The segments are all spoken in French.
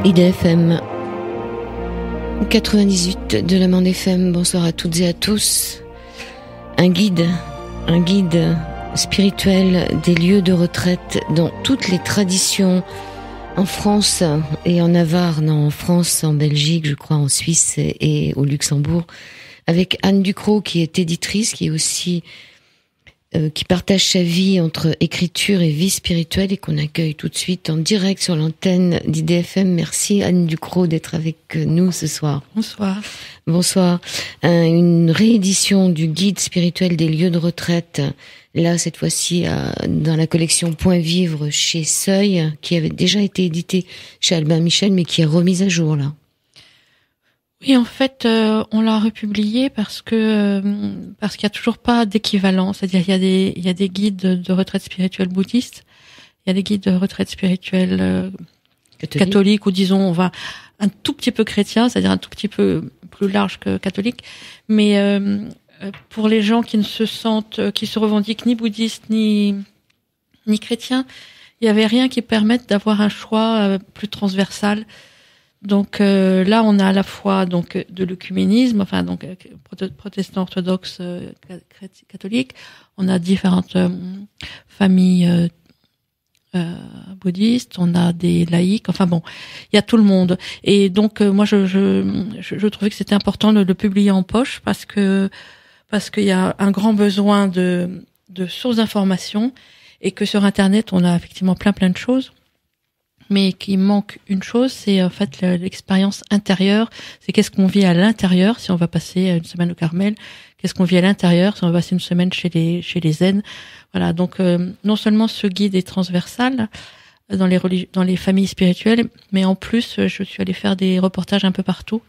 IDFM 98 de la Mande FM. Bonsoir à toutes et à tous. Un guide spirituel des lieux de retraite dans toutes les traditions en France et en Navarre, non, en France, en Belgique, je crois, en Suisse et au Luxembourg, avec Anne Ducrot qui est éditrice, qui est aussi qui partage sa vie entre écriture et vie spirituelle et qu'on accueille tout de suite en direct sur l'antenne d'IDFM. Merci Anne Ducrot d'être avec nous ce soir. Bonsoir. Bonsoir. Une réédition du guide spirituel des lieux de retraite, là cette fois-ci dans la collection Point Vivre chez Seuil, qui avait déjà été édité chez Albin Michel mais qui est remise à jour là. Oui, en fait, on l'a republié parce qu'il y a toujours pas d'équivalent. C'est-à-dire, il y a des guides de retraite spirituelle bouddhistes, il y a des guides de retraite spirituelle catholique, ou disons, on va un tout petit peu chrétien, c'est-à-dire un tout petit peu plus large que catholique. Mais pour les gens qui se revendiquent ni bouddhistes ni chrétiens, il y avait rien qui permette d'avoir un choix plus transversal. Donc là, on a à la fois donc de l'œcuménisme, enfin donc protestants, orthodoxes, catholiques. On a différentes familles bouddhistes. On a des laïcs. Enfin bon, il y a tout le monde. Et donc moi, je trouvais que c'était important de le publier en poche parce qu'il y a un grand besoin de sources d'informations et que sur Internet, on a effectivement plein de choses. Mais qu'il manque une chose, c'est en fait l'expérience intérieure. C'est qu'est-ce qu'on vit à l'intérieur si on va passer une semaine au Carmel. Qu'est-ce qu'on vit à l'intérieur si on va passer une semaine chez les zen. Voilà. Donc non seulement ce guide est transversal dans les familles spirituelles, mais en plus je suis allée faire des reportages un peu partout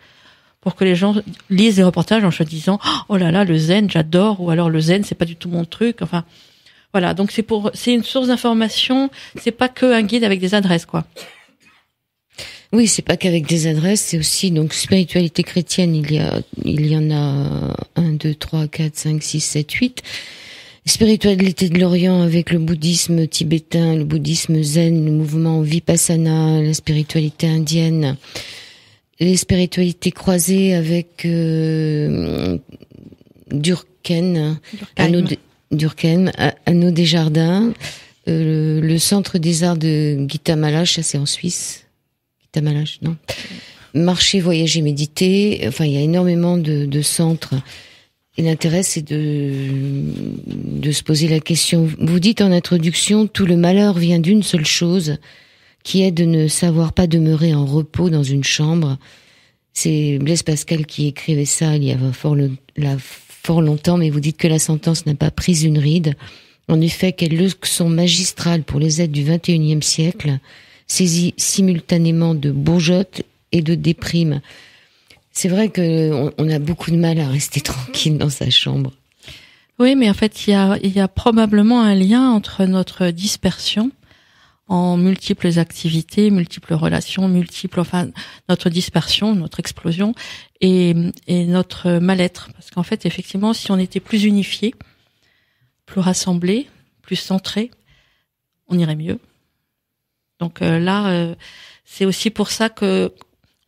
pour que les gens lisent les reportages en se disant oh là là le zen j'adore, ou alors le zen c'est pas du tout mon truc. Enfin. Voilà, donc c'est une source d'information, c'est pas que un guide avec des adresses, quoi. Oui, c'est pas qu'avec des adresses, c'est aussi, donc, spiritualité chrétienne, il y en a 1, 2, 3, 4, 5, 6, 7, 8. Spiritualité de l'Orient avec le bouddhisme tibétain, le bouddhisme zen, le mouvement Vipassana, la spiritualité indienne, les spiritualités croisées avec, Durkheim. Anneau des Jardins, le Centre des Arts de Gita Malache, ça c'est en Suisse. Gita Malache, non. Marcher, voyager, méditer. Enfin, il y a énormément de centres. Et l'intérêt, c'est de se poser la question. Vous dites en introduction, tout le malheur vient d'une seule chose, qui est de ne savoir pas demeurer en repos dans une chambre. C'est Blaise Pascal qui écrivait ça il y a fort longtemps, mais vous dites que la sentence n'a pas pris une ride. En effet, quelle leçon magistrale pour les êtres du XXIe siècle, saisis simultanément de bourgeotte et de déprime. C'est vrai que on a beaucoup de mal à rester tranquille dans sa chambre. Oui, mais en fait, il y a probablement un lien entre notre dispersion en multiples activités, multiples relations, notre dispersion, notre explosion et notre mal-être. Parce qu'en fait, effectivement, si on était plus unifiés, plus rassemblés, plus centrés, on irait mieux. Donc c'est aussi pour ça que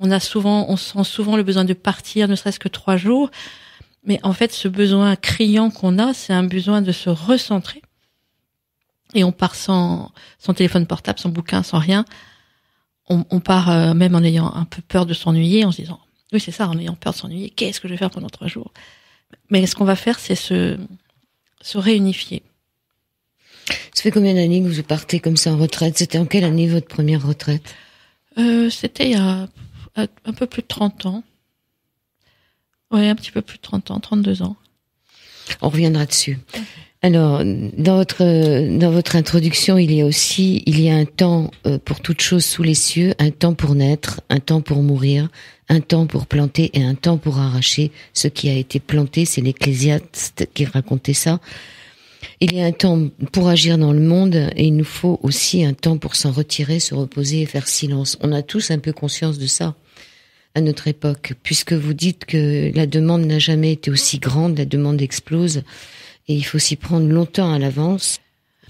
on sent souvent le besoin de partir, ne serait-ce que 3 jours. Mais en fait, ce besoin criant qu'on a, c'est un besoin de se recentrer. Et on part sans téléphone portable, sans bouquin, sans rien. On part même en ayant un peu peur de s'ennuyer, en se disant, oui c'est ça, en ayant peur de s'ennuyer, qu'est-ce que je vais faire pendant 3 jours? Mais ce qu'on va faire, c'est se réunifier. Ça fait combien d'années que vous partez comme ça en retraite? C'était en quelle année votre première retraite? C'était il y a un peu plus de 30 ans. Ouais, un petit peu plus de 30 ans, 32 ans. On reviendra dessus. Alors, dans votre introduction, il y a un temps pour toute chose sous les cieux, un temps pour naître, un temps pour mourir, un temps pour planter et un temps pour arracher ce qui a été planté. C'est l'Ecclésiaste qui racontait ça. Il y a un temps pour agir dans le monde et il nous faut aussi un temps pour s'en retirer, se reposer et faire silence. On a tous un peu conscience de ça à notre époque, puisque vous dites que la demande n'a jamais été aussi grande, la demande explose. Et il faut s'y prendre longtemps à l'avance.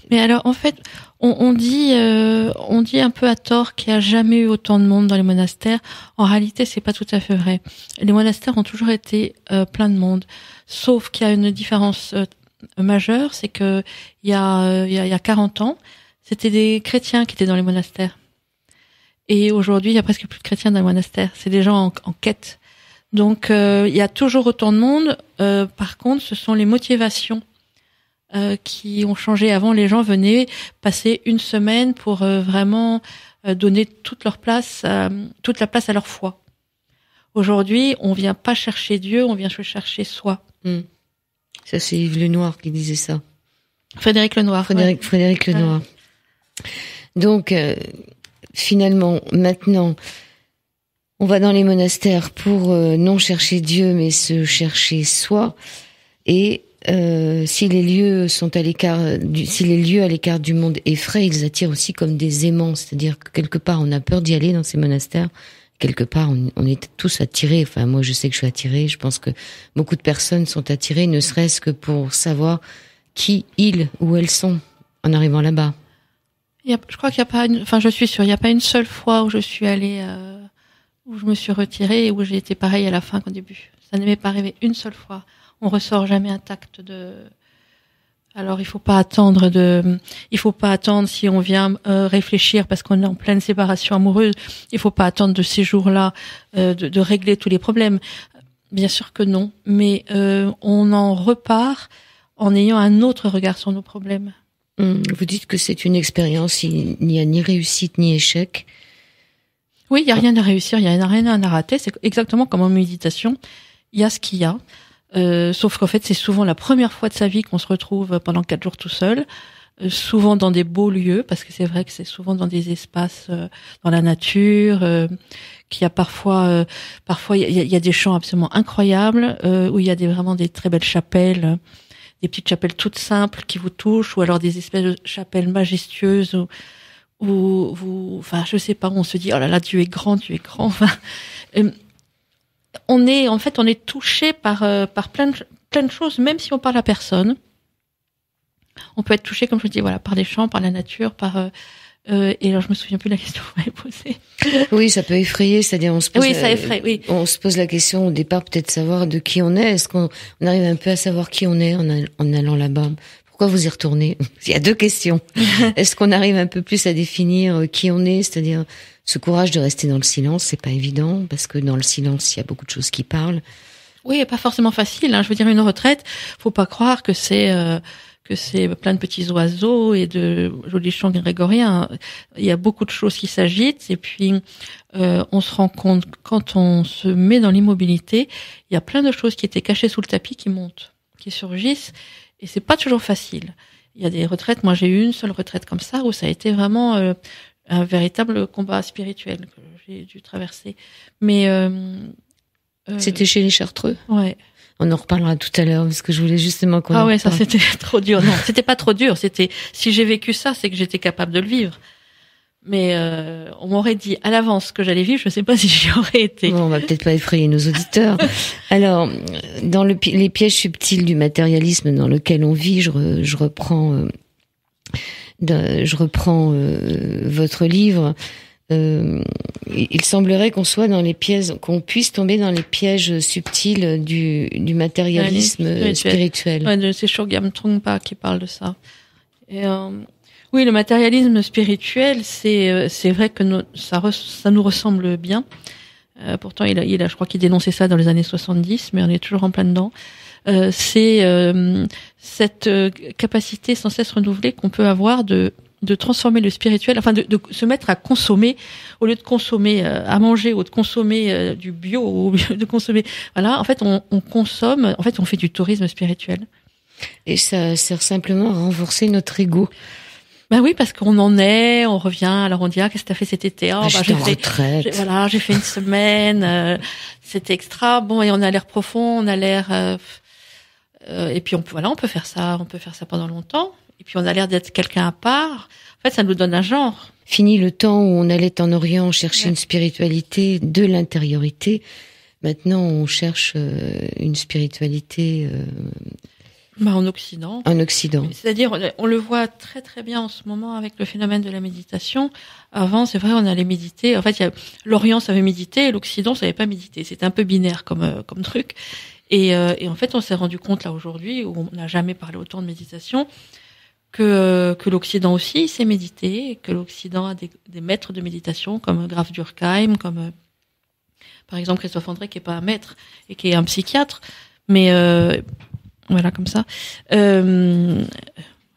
Mais alors, en fait, on dit un peu à tort qu'il n'y a jamais eu autant de monde dans les monastères. En réalité, c'est pas tout à fait vrai. Les monastères ont toujours été plein de monde, sauf qu'il y a une différence majeure, c'est que il y a 40 ans, c'était des chrétiens qui étaient dans les monastères. Et aujourd'hui, il y a presque plus de chrétiens dans les monastères. C'est des gens en quête. Donc, il y a toujours autant de monde. Par contre, ce sont les motivations qui ont changé. Avant, les gens venaient passer une semaine pour vraiment donner toute la place à leur foi. Aujourd'hui, on vient pas chercher Dieu, on vient se chercher soi. Ça, c'est Yves Lenoir qui disait ça. Frédéric Lenoir. Frédéric Lenoir. Donc, finalement, maintenant, on va dans les monastères pour non chercher Dieu, mais se chercher soi. Et si les lieux sont à l'écart, si les lieux à l'écart du monde effraient, ils attirent aussi comme des aimants. C'est-à-dire que quelque part, on a peur d'y aller dans ces monastères. Quelque part, on est tous attirés. Enfin, moi, je sais que je suis attirée. Je pense que beaucoup de personnes sont attirées, ne serait-ce que pour savoir qui ils ou elles sont en arrivant là-bas. Je crois qu'il n'y a pas je suis sûre, il n'y a pas une seule fois où je suis allée, où je me suis retirée et où j'ai été pareil à la fin qu'au début. Ça ne m'est pas arrivé une seule fois. On ressort jamais intact alors il faut pas attendre si on vient réfléchir parce qu'on est en pleine séparation amoureuse, il faut pas attendre de ces jours-là de régler tous les problèmes. Bien sûr que non, mais on en repart en ayant un autre regard sur nos problèmes. Vous dites que c'est une expérience, il n'y a ni réussite ni échec. Oui, il y a rien à réussir, il y a rien à rater, c'est exactement comme en méditation, il y a ce qu'il y a. Sauf qu'en fait, c'est souvent la première fois de sa vie qu'on se retrouve pendant 4 jours tout seul, souvent dans des beaux lieux, parce que c'est vrai que c'est souvent dans des espaces dans la nature, qu'il y a parfois il y a des chants absolument incroyables, où il y a vraiment des très belles chapelles, des petites chapelles toutes simples qui vous touchent, ou alors des espèces de chapelles majestueuses où enfin, je sais pas, on se dit, oh là là, Dieu est grand, enfin, on est touché par plein de choses, même si on parle à personne. On peut être touché, comme je dis, voilà, par les chants, par la nature, et alors je me souviens plus de la question que vous m'avez posée. Oui, ça peut effrayer, c'est-à-dire on se pose. Oui, ça effraie. Oui. On se pose la question au départ, peut-être savoir de qui on est. Est-ce qu'on arrive un peu à savoir qui on est en allant là-bas? Pourquoi vous y retournez? Il y a 2 questions. Est-ce qu'on arrive un peu plus à définir qui on est, c'est-à-dire ce courage de rester dans le silence, c'est pas évident parce que dans le silence, il y a beaucoup de choses qui parlent. Oui, pas forcément facile. Je veux dire, une retraite, faut pas croire que c'est plein de petits oiseaux et de jolis chants grégoriens. Il y a beaucoup de choses qui s'agitent et puis on se rend compte quand on se met dans l'immobilité, il y a plein de choses qui étaient cachées sous le tapis qui montent, qui surgissent et c'est pas toujours facile. Il y a des retraites, moi j'ai eu une seule retraite comme ça où ça a été vraiment un véritable combat spirituel que j'ai dû traverser. Mais c'était chez les Chartreux. Ouais. On en reparlera tout à l'heure parce que je voulais justement qu'on. Ah ouais, ça c'était trop dur. Non, c'était pas trop dur. C'était si j'ai vécu ça, c'est que j'étais capable de le vivre. Mais on m'aurait dit à l'avance que j'allais vivre, je sais pas si j'y aurais été. Bon, on va peut-être pas effrayer nos auditeurs. Alors, dans les pièges subtils du matérialisme dans lequel on vit, je reprends votre livre. Il semblerait qu'on puisse tomber dans les pièges subtils du matérialisme spirituel. Ouais, c'est Chogyam Trungpa qui parle de ça. Et oui, le matérialisme spirituel, c'est vrai que ça nous ressemble bien. Pourtant, je crois qu'il dénonçait ça dans les années 70, mais on est toujours en plein dedans. C'est cette capacité sans cesse renouvelée qu'on peut avoir de transformer le spirituel, enfin de se mettre à consommer au lieu de consommer à manger ou de consommer du bio ou de consommer voilà, en fait on consomme, en fait on fait du tourisme spirituel. Et ça sert simplement à renforcer notre ego. Ben oui, parce qu'on on revient, alors on dit qu'est-ce que t'as fait cet été? J'ai fait une semaine, c'était extra. Bon, et on a l'air profond, on a l'air et puis on peut faire ça pendant longtemps. Et puis on a l'air d'être quelqu'un à part. En fait, ça nous donne un genre. Fini le temps où on allait en Orient chercher une spiritualité de l'intériorité. Maintenant, on cherche une spiritualité En Occident. En Occident. C'est-à-dire, on le voit très très bien en ce moment avec le phénomène de la méditation. Avant, c'est vrai, on allait méditer. En fait, l'Orient savait méditer et l'Occident savait pas méditer. C'était un peu binaire comme truc. Et en fait, on s'est rendu compte là aujourd'hui, où on n'a jamais parlé autant de méditation, que l'Occident aussi sait méditer, et que l'Occident a des maîtres de méditation comme Graf Durkheim, comme par exemple Christophe André, qui est pas un maître et qui est un psychiatre, mais voilà, comme ça.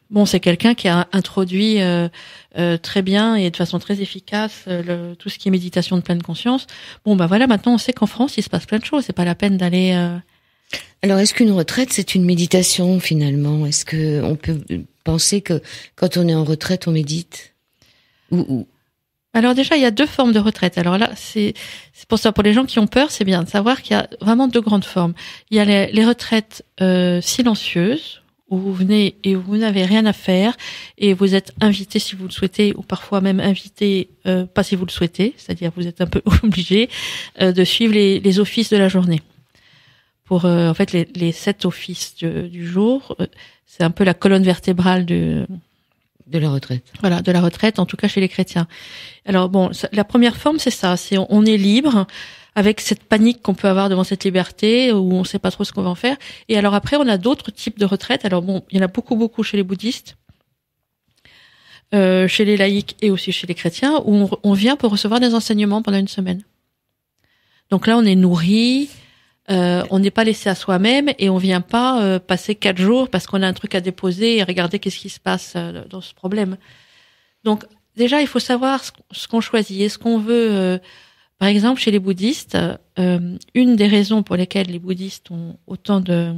Bon, c'est quelqu'un qui a introduit très bien et de façon très efficace tout ce qui est méditation de pleine conscience. Bon, voilà, maintenant on sait qu'en France il se passe plein de choses. C'est pas la peine d'aller. Alors, est-ce qu'une retraite c'est une méditation finalement? Est-ce que on peut penser que quand on est en retraite on médite? Ou... Alors déjà, il y a 2 formes de retraite. Alors là, c'est pour ça, pour les gens qui ont peur, c'est bien de savoir qu'il y a vraiment 2 grandes formes. Il y a les retraites silencieuses, où vous venez et vous n'avez rien à faire, et vous êtes invité si vous le souhaitez, ou parfois même invité pas si vous le souhaitez, c'est-à-dire vous êtes un peu obligé de suivre les offices de la journée. Pour en fait les 7 offices du jour, c'est un peu la colonne vertébrale de la retraite. Voilà, de la retraite, en tout cas chez les chrétiens. Alors bon, la première forme, c'est ça, c'est on est libre, avec cette panique qu'on peut avoir devant cette liberté, où on sait pas trop ce qu'on va en faire. Et alors après, on a d'autres types de retraites. Alors bon, il y en a beaucoup chez les bouddhistes, chez les laïcs et aussi chez les chrétiens, où on vient pour recevoir des enseignements pendant une semaine. Donc là, on est nourri, on n'est pas laissé à soi-même et on vient pas passer 4 jours parce qu'on a un truc à déposer et regarder qu'est-ce qui se passe dans ce problème. Donc déjà, il faut savoir ce qu'on choisit. Est-ce qu'on veut, par exemple, chez les bouddhistes, une des raisons pour lesquelles les bouddhistes ont autant de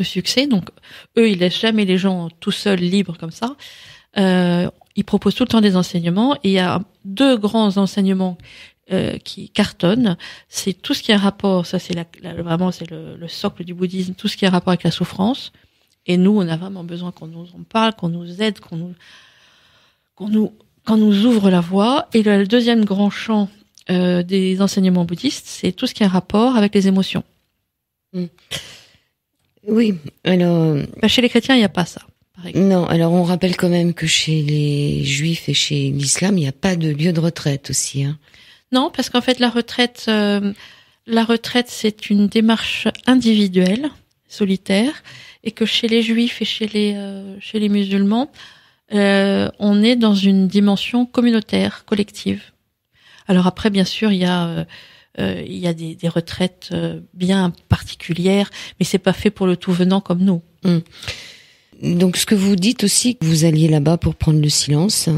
succès, donc eux, ils laissent jamais les gens tout seuls, libres comme ça. Ils proposent tout le temps des enseignements et il y a 2 grands enseignements qui cartonne, c'est tout ce qui a rapport, ça c'est vraiment c'est le socle du bouddhisme, tout ce qui a rapport avec la souffrance. Et nous, on a vraiment besoin qu'on nous en parle, qu'on nous aide, qu'on nous ouvre la voie. Et le deuxième grand champ des enseignements bouddhistes, c'est tout ce qui a rapport avec les émotions. Oui, alors chez les chrétiens, il n'y a pas ça. Non, alors on rappelle quand même que chez les juifs et chez l'islam, il n'y a pas de lieu de retraite aussi, hein. Non, parce qu'en fait, la retraite, c'est une démarche individuelle, solitaire, et que chez les juifs et chez les musulmans, on est dans une dimension communautaire, collective. Alors après, bien sûr, il y a des retraites bien particulières, mais c'est pas fait pour le tout venant comme nous. Donc, ce que vous dites aussi, que vous alliez là-bas pour prendre le silence.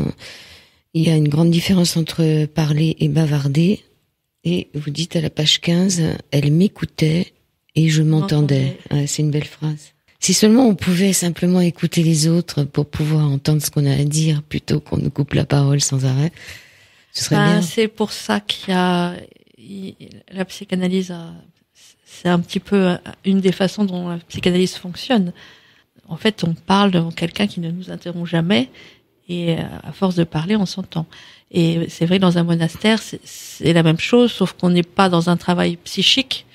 Il y a une grande différence entre parler et bavarder. Et vous dites à la page 15, elle m'écoutait et je m'entendais. Ouais, c'est une belle phrase. Si seulement on pouvait simplement écouter les autres pour pouvoir entendre ce qu'on a à dire plutôt qu'on nous coupe la parole sans arrêt, ce serait bien. C'est pour ça qu'il y a la psychanalyse. C'est un petit peu une des façons dont la psychanalyse fonctionne. En fait, on parle devant quelqu'un qui ne nous interrompt jamais. Et à force de parler, on s'entend. Et c'est vrai, dans un monastère, c'est la même chose, sauf qu'on n'est pas dans un travail psychique.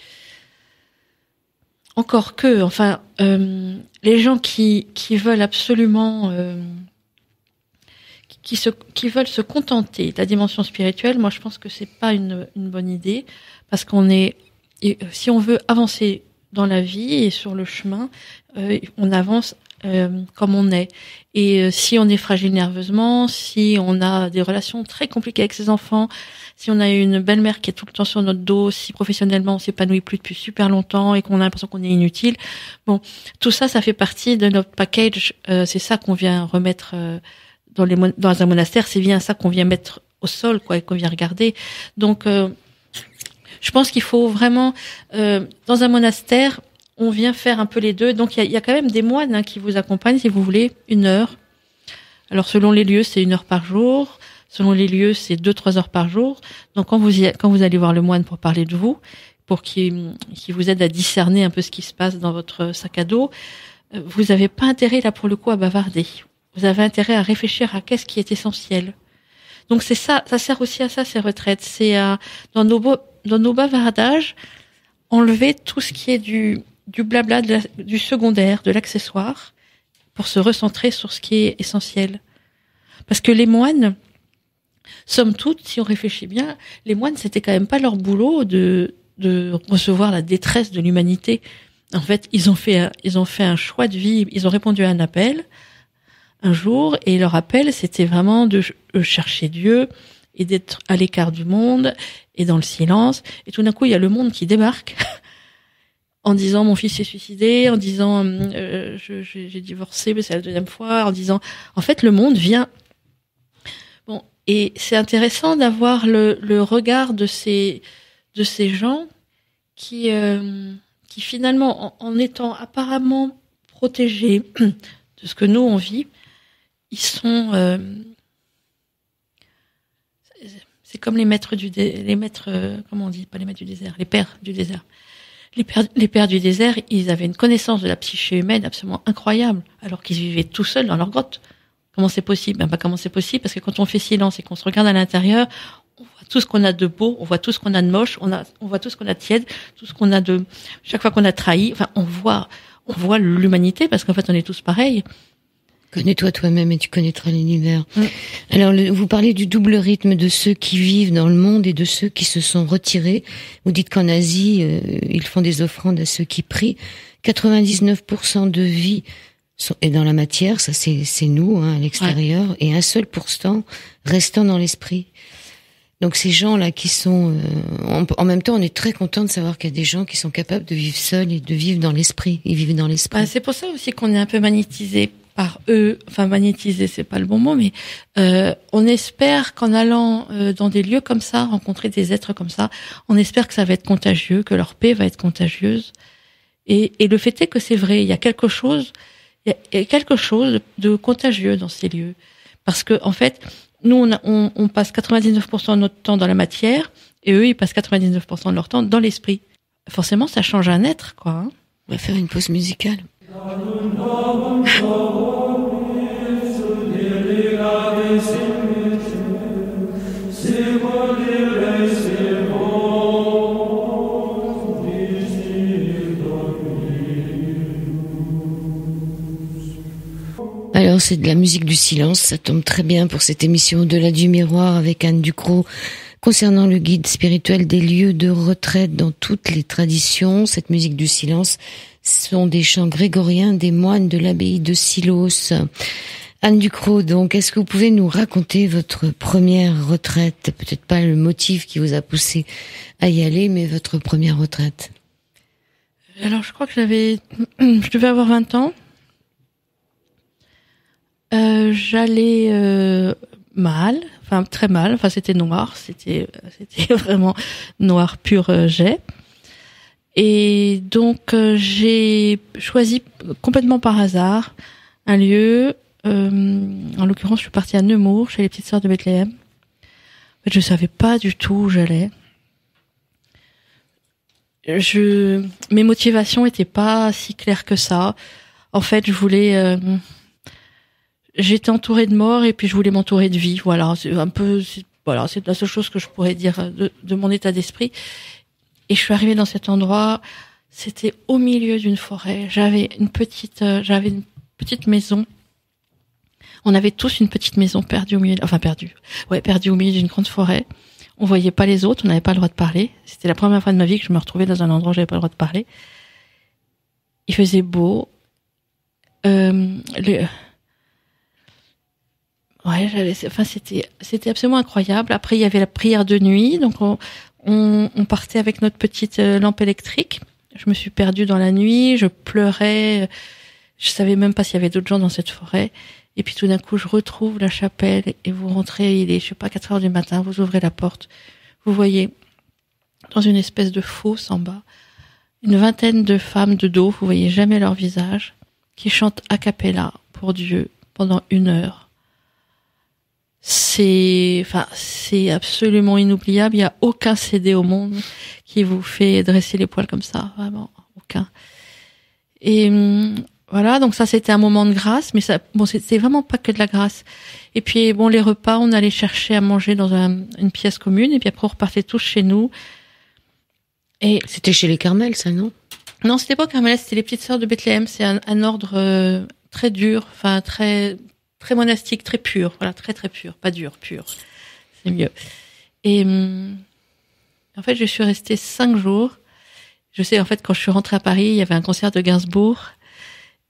Encore que, enfin, les gens qui veulent absolument, qui veulent se contenter de la dimension spirituelle, moi je pense que c'est pas une bonne idée, parce si on veut avancer dans la vie et sur le chemin, on avance comme on est. Et si on est fragile nerveusement, si on a des relations très compliquées avec ses enfants, si on a une belle-mère qui est tout le temps sur notre dos, si professionnellement on s'épanouit plus depuis super longtemps et qu'on a l'impression qu'on est inutile, bon, tout ça, ça fait partie de notre package. C'est ça qu'on vient remettre dans un monastère. C'est bien ça qu'on vient mettre au sol, quoi, et qu'on vient regarder. Donc, je pense qu'il faut vraiment, dans un monastère, on vient faire un peu les deux. Donc, il y a quand même des moines qui vous accompagnent, si vous voulez, 1 heure. Alors, selon les lieux, c'est 1 heure par jour. Selon les lieux, c'est 2-3 heures par jour. Donc, quand vous allez voir le moine pour parler de vous, pour qu'il vous aide à discerner un peu ce qui se passe dans votre sac à dos, vous n'avez pas intérêt, là, pour le coup, à bavarder. Vous avez intérêt à réfléchir à qu'est-ce qui est essentiel. Donc, c'est ça sert aussi à ça, ces retraites. C'est dans nos bavardages, enlever tout ce qui est du blabla, du secondaire, de l'accessoire, pour se recentrer sur ce qui est essentiel. Parce que les moines, somme toute, si on réfléchit bien, les moines, c'était quand même pas leur boulot de recevoir la détresse de l'humanité. En fait, ils ont fait un choix de vie, ils ont répondu à un appel un jour, et leur appel, c'était vraiment de chercher Dieu et d'être à l'écart du monde et dans le silence. Et tout d'un coup, il y a le monde qui débarque en disant mon fils s'est suicidé, en disant j'ai divorcé, mais c'est la deuxième fois, en disant en fait le monde vient. Bon, et c'est intéressant d'avoir le regard de ces gens qui finalement en étant apparemment protégés de ce que nous on vit, ils sont c'est comme les maîtres comment on dit, pas les maîtres du désert, les pères du désert. Les pères du désert, ils avaient une connaissance de la psyché humaine absolument incroyable, alors qu'ils vivaient tout seuls dans leur grotte. Comment c'est possible? Comment c'est possible? Parce que quand on fait silence et qu'on se regarde à l'intérieur, on voit tout ce qu'on a de beau, on voit tout ce qu'on a de moche, on voit tout ce qu'on a de tiède, tout ce qu'on a de, chaque fois qu'on a trahi, enfin, on voit l'humanité, parce qu'en fait, on est tous pareils. Connais-toi toi-même et tu connaîtras l'univers. Alors, vous parlez du double rythme de ceux qui vivent dans le monde et de ceux qui se sont retirés. Vous dites qu'en Asie, ils font des offrandes à ceux qui prient. 99% de vie est dans la matière, ça c'est nous, à l'extérieur, et 1% restant dans l'esprit. Donc ces gens-là qui sont... en même temps, on est très content de savoir qu'il y a des gens qui sont capables de vivre seuls et de vivre dans l'esprit. Ils vivent dans l'esprit. C'est pour ça aussi qu'on est un peu magnétisé par eux, enfin magnétiser c'est pas le bon mot, mais on espère qu'en allant dans des lieux comme ça, rencontrer des êtres comme ça, on espère que ça va être contagieux, que leur paix va être contagieuse. Et le fait est que c'est vrai, il y a quelque chose de contagieux dans ces lieux, parce que en fait, nous on passe 99% de notre temps dans la matière, et eux ils passent 99% de leur temps dans l'esprit. Forcément, ça change un être, quoi. Hein. On va faire une pause musicale. Alors c'est de la musique du silence, ça tombe très bien pour cette émission Au-delà du miroir avec Anne Ducrot concernant le guide spirituel des lieux de retraite dans toutes les traditions. Cette musique du silence sont des chants grégoriens des moines de l'abbaye de Silos. Anne Ducrot, donc, est-ce que vous pouvez nous raconter votre première retraite? Peut-être pas le motif qui vous a poussé à y aller, mais votre première retraite. Alors, je crois que je devais avoir 20 ans. J'allais mal, enfin très mal, enfin c'était noir, c'était vraiment noir pur jet. Et donc j'ai choisi complètement par hasard un lieu, en l'occurrence je suis partie à Nemours, chez les Petites Sœurs de Bethléem. En fait, je savais pas du tout où j'allais. Mes motivations étaient pas si claires que ça. En fait, j'étais entourée de morts et puis je voulais m'entourer de vie. Voilà, c'est la seule chose que je pourrais dire de mon état d'esprit. Et je suis arrivée dans cet endroit, c'était au milieu d'une forêt. J'avais une petite maison. On avait tous une petite maison perdue au milieu d'une grande forêt. On voyait pas les autres, on n'avait pas le droit de parler. C'était la première fois de ma vie que je me retrouvais dans un endroit où j'avais pas le droit de parler. Il faisait beau. C'était absolument incroyable. Après, il y avait la prière de nuit, donc on partait avec notre petite lampe électrique. Je me suis perdue dans la nuit, je pleurais, je savais même pas s'il y avait d'autres gens dans cette forêt. Et puis tout d'un coup, je retrouve la chapelle et vous rentrez, il est, 4 heures du matin, vous ouvrez la porte, vous voyez dans une espèce de fosse en bas, une vingtaine de femmes de dos, vous voyez jamais leur visage, qui chantent a cappella pour Dieu pendant 1 heure. C'est absolument inoubliable. Il y a aucun CD au monde qui vous fait dresser les poils comme ça, vraiment aucun. Et voilà, donc ça c'était un moment de grâce, mais c'était vraiment pas que de la grâce. Et puis les repas, on allait chercher à manger dans une pièce commune, et puis après on repartait tous chez nous. Et c'était chez les Carmels, ça, non? Non, c'était pas Carmélite, c'était les petites sœurs de Bethléem. C'est un ordre très dur, enfin très très monastique, très pur. Voilà, très très pur, pas dur, pur. C'est mieux. Et en fait, je suis restée 5 jours. Je sais, en fait, quand je suis rentrée à Paris, il y avait un concert de Gainsbourg.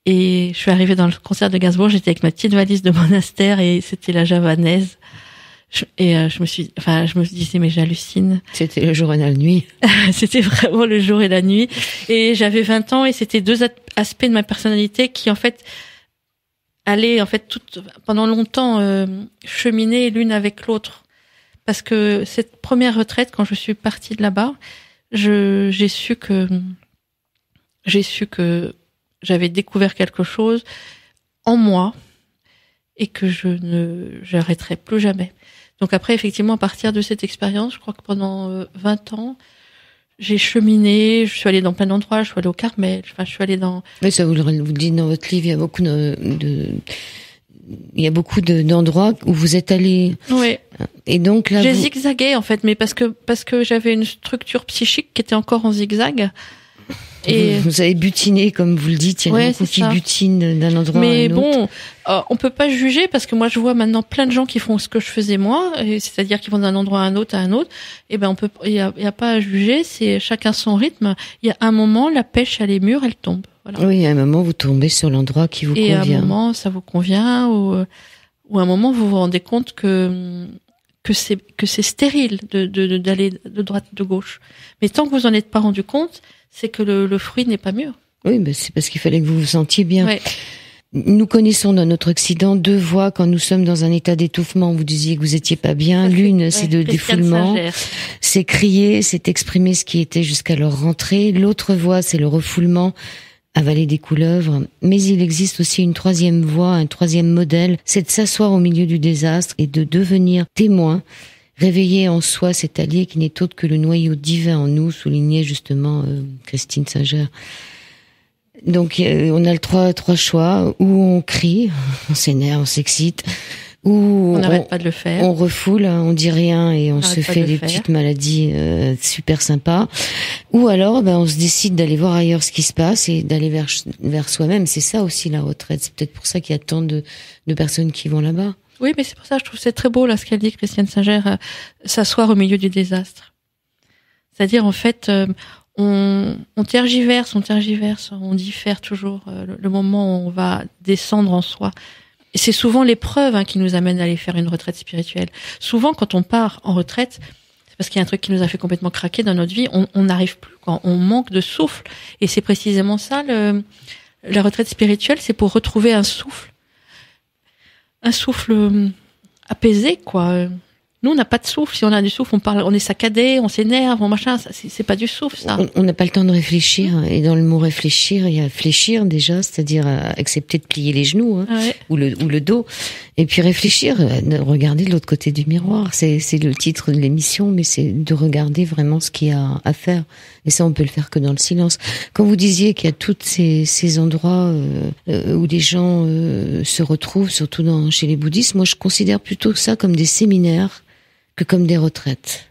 Et je suis arrivée dans le concert de Gainsbourg, j'étais avec ma petite valise de monastère et c'était la javanaise. Je me disais, mais j'hallucine. C'était le jour et la nuit. C'était vraiment le jour et la nuit. Et j'avais 20 ans et c'était 2 aspects de ma personnalité qui, en fait, allaient, en fait, pendant longtemps, cheminer l'une avec l'autre. Parce que cette première retraite, quand je suis partie de là-bas, j'ai su que j'avais découvert quelque chose en moi et que j'arrêterai plus jamais. Donc après, effectivement, à partir de cette expérience, je crois que pendant 20 ans, j'ai cheminé, je suis allée dans plein d'endroits, je suis allée au Carmel, je suis allée dans... Oui, ça vous le dites dans votre livre, il y a beaucoup d'endroits où vous êtes allés. Oui. Et donc là, j'ai zigzagué, en fait, mais parce que j'avais une structure psychique qui était encore en zigzag. Et vous avez butiné, comme vous le dites, il y en a beaucoup qui butinent d'un endroit à un autre. Mais bon, on peut pas juger parce que moi je vois maintenant plein de gens qui font ce que je faisais moi, c'est-à-dire qu'ils vont d'un endroit à un autre. Et ben il y a pas à juger, c'est chacun son rythme. Il y a un moment, la pêche à les murs, elle tombe. Voilà. Oui, à un moment vous tombez sur l'endroit qui vous convient. Et à un moment ça vous convient ou à un moment vous vous rendez compte que c'est stérile d'aller de droite de gauche. Mais tant que vous en êtes pas rendu compte, c'est que le fruit n'est pas mûr. Oui, mais c'est parce qu'il fallait que vous vous sentiez bien. Ouais. Nous connaissons dans notre Occident 2 voies quand nous sommes dans un état d'étouffement. Vous disiez que vous étiez pas bien. L'une, c'est de défoulement, c'est crier, c'est exprimer ce qui était jusqu'à leur rentrée. L'autre voie, c'est le refoulement, avaler des couleuvres. Mais il existe aussi une 3e voie, un 3e modèle, c'est de s'asseoir au milieu du désastre et de devenir témoin. Réveiller en soi cet allié qui n'est autre que le noyau divin en nous, soulignait justement Christine Singer. Donc on a le trois choix, où on crie, on s'énerve, on s'excite, ou on n'arrête pas de le faire. On refoule, on dit rien et on se fait des petites maladies super sympas. Ou alors on se décide d'aller voir ailleurs ce qui se passe et d'aller vers soi-même. C'est ça aussi la retraite. C'est peut-être pour ça qu'il y a tant de personnes qui vont là-bas. Oui, mais c'est pour ça que je trouve c'est très beau là ce qu'elle dit, Christiane Singer, s'asseoir au milieu du désastre. C'est-à-dire en fait, on tergiverse, on diffère toujours le moment où on va descendre en soi. Et c'est souvent l'épreuve qui nous amène à aller faire une retraite spirituelle. Souvent, quand on part en retraite, c'est parce qu'il y a un truc qui nous a fait complètement craquer dans notre vie. On n'arrive plus, quand on manque de souffle. Et c'est précisément ça, la retraite spirituelle, c'est pour retrouver un souffle apaisé, quoi. Nous, on n'a pas de souffle. Si on a du souffle, on est saccadé, on s'énerve, on machin. C'est pas du souffle, ça. On n'a pas le temps de réfléchir. Et dans le mot réfléchir, il y a fléchir déjà, c'est-à-dire accepter de plier les genoux, ouais. ou le dos. Et puis réfléchir, regarder de l'autre côté du miroir. C'est le titre de l'émission, mais c'est de regarder vraiment ce qu'il y a à faire. Et ça, on peut le faire que dans le silence. Quand vous disiez qu'il y a tous ces endroits où les gens se retrouvent, surtout chez les bouddhistes, moi, je considère plutôt ça comme des séminaires que comme des retraites.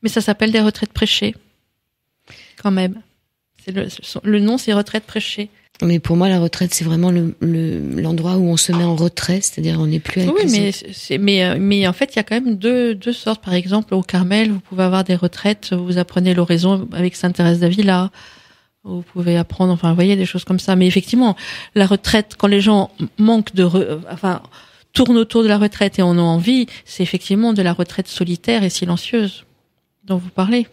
Mais ça s'appelle des retraites prêchées, quand même. Le nom, c'est retraite prêchée. Mais pour moi, la retraite, c'est vraiment l'endroit où on se met en retrait, c'est-à-dire on n'est plus avec les autres. Mais en fait, il y a quand même deux sortes. Par exemple, au Carmel, vous pouvez avoir des retraites, vous apprenez l'oraison avec Sainte Thérèse d'Avila. Vous pouvez apprendre, vous voyez, des choses comme ça. Mais effectivement, la retraite, quand les gens manquent tournent autour de la retraite et en ont envie, c'est effectivement de la retraite solitaire et silencieuse dont vous parlez.